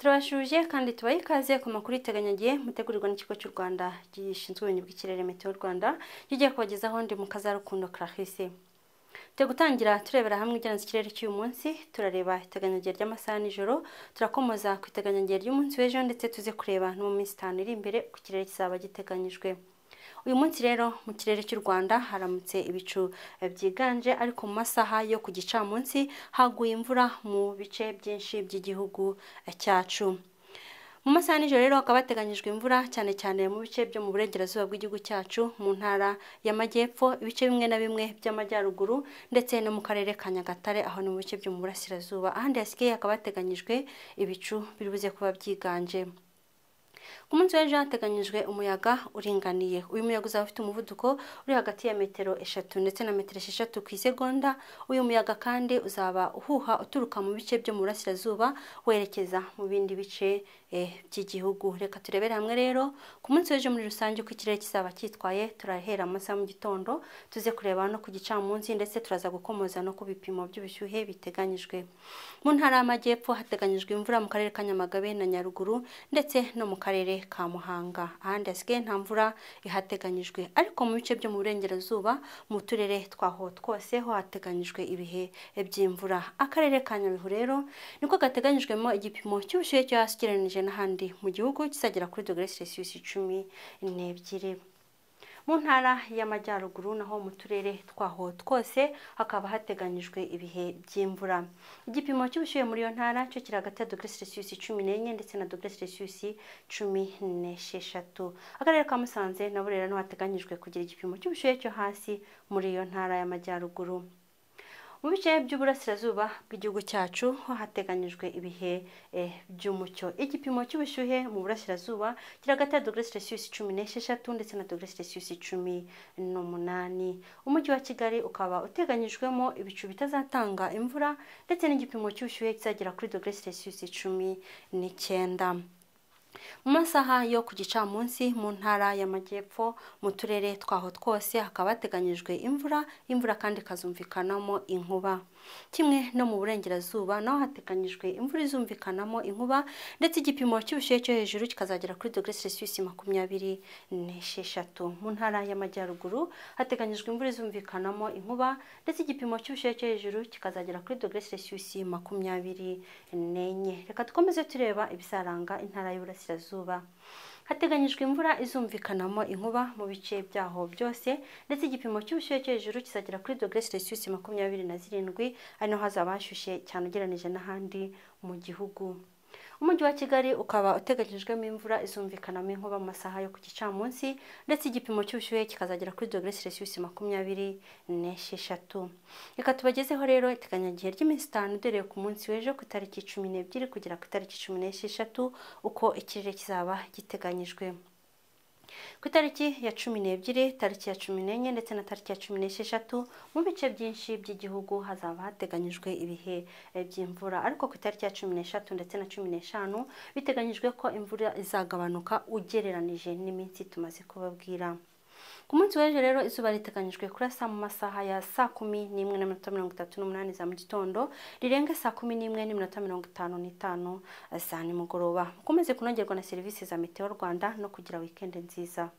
Turabashuje kandi tubaye ikaze ku makuru iteganyagiye mutegurirwa n'ikigo cy'u Rwanda gishinzwe ubumenyi bw'ikirere Meteo Rwanda kigiye kubagezaho ndi mu Kazarukundo Clarisse. Tujya gutangira turebera hamwe igenza ikirere cy'uyu munsi, turareba iteganyagiye ry'amasaha nijoro, turakomoza ku iteganyagiye ry'umunsi w'ejo ndetse tuze kureba no mu minsi 5 iri imbere ku kirere kizaba giteganyijwe. Uyu munsi rero mu kirere cy'u Rwanda haramutse ibicu byiganje, ariko mu masaha yo ku gicamunsi haguye imvura mu bice byinshi by'igihugu cyacu. Mu masaha nijoro rero hakaba hateganyijwe imvura cyane cyane mu bice byo mu burengerazuba bw'igihugu cyacu, mu ntara y'amajyepfo, ibice bimwe na bimwe by'amajyaruguru ndetse no mu karere ka Nyagatare aho no mu bice byo mu burasirazuba. Ahandi hasigaye hakaba hateganyijwe ibicu biribuze kuba byiganje. Ku munsi w'ejo hateganyijwe umuyaga uringaniye. Uyu muyaga uzaba ufite umuvuduko uri hagati ya metero 3 ndetse na metero 6 ku isegonda. Uyu muyaga kandi uzaba uhuha uturuka mu bice byo mu burasirazuba werekeza mu bindi bice by'igihugu. Reka turebere hamwe rero ku munsi w'ejo muri rusange uko ikirere kizaba cyitwaye. Turahera amasaha mu gitondo tuze kureba no ku gicamunsi ndetse turaza gukomoza no ku bipimo by'ubushyuhe biteganyijwe. Mu ntara y'amajyepfo hateganyijwe imvura mu karere ka Nyamagabe na Nyaruguru ndetse no mu karere ka Muhanga. Ahandi hasigaye nta mvura ihateganyijwe, ariko mu bice byo mu burengerazuba mu turere twaho twose ho hateganyijwe ibihe by'imvura. Akarere ka Nyabihu rero niko gateganyijwemo igipimo cy'ubushyuhe cyo hasi ugereranije n'ahandi mu gihugu kizagera kuri °C 12. Mu ntara y'amajyaruguru naho mu turere twaho twose hakaba hateganyijwe ibihe by'imvura. Igipimo cy'ubushyuhe muri iyo ntara cyo kiri hagati ya °C 14 ndetse na °C 16. Akarere ka Musanze na Burera no hateganyijwe kugira igipimo cy'ubushyuhe cyo hasi muri iyo ntara y'amajyaruguru. Mu bice by'uburasirazuba bw'igihugu cyacu ho hateganyijwe ibihe by'umucyo. Igipimo cy'ubushyuhe mu burasirazuba kiri hagati ya °C 16 ndetse na °C 18. Umujyi wa Kigali ukaba uteganyijwemo ibicu bitazatanga imvura ndetse n'igipimo cy'ubushyuhe kizagera kuri °C 19. Mu masaha yo ku gicamunsi mu ntara y'amajyepfo mu turere twaho twose hakaba hateganyijwe imvura kandi ikazumvikanamo inkuba. Kimwe no mu burengerazuba naho hateganyijwe imvura izumvikanamo inkuba ndetse igipimo cy'ubushyuhe cyo hejuru kikazagera kuri °C 26. Mu ntara y'amajyaruguru hateganyijwe imvura izumvikanamo inkuba ndetse igipimo cy'ubushyuhe cyo hejuru kikazagera kuri °C 24. Reka dukomeze tureba ibisaranga intara y'uburasirazuba. Hateganyijwe imvura izumvikanamo inkuba mu bice byaho byose ndetse igipimo cy'ubushyuhe cyo hejuru kizagera kuri °C 27, ari naho hazaba hashyushye cyane ugereranije n'ahandi mu gihugu. Umujyi wa Kigali ukaba uteganyijwemo imvura izumvikanamo inkuba mu masaha yo ku gicamunsi ndetse igipimo cy'ubushyuhe kikazagera kuri °C 26. Reka tubagezeho rero iteganyagihe ry'iminsi 5 uhereye ku munsi w'ejo ku itariki 12 kugera ku itariki 16 uko ikirere kizaba giteganyijwe. Ku itariki ya 12, tariki ya 14 ndetse na tariki ya 16 mu bice byinshi by'igihugu hazaba hateganyijwe ibihe by'imvura, ariko ku itariki ya 16 ndetse na 15 biteganyijwe ko imvura izagabanuka ugereranije n'iminsi tumaze kubabwira. Ku munsi w'ejo rero izuba riteganyijwe kurasa mu masaha ya 11:38 za mu gitondo rirenga 11:55 za nimugoroba. Mukomeze kunogerwa na serivisi za Meteo Rwanda no kugira weekend nziza.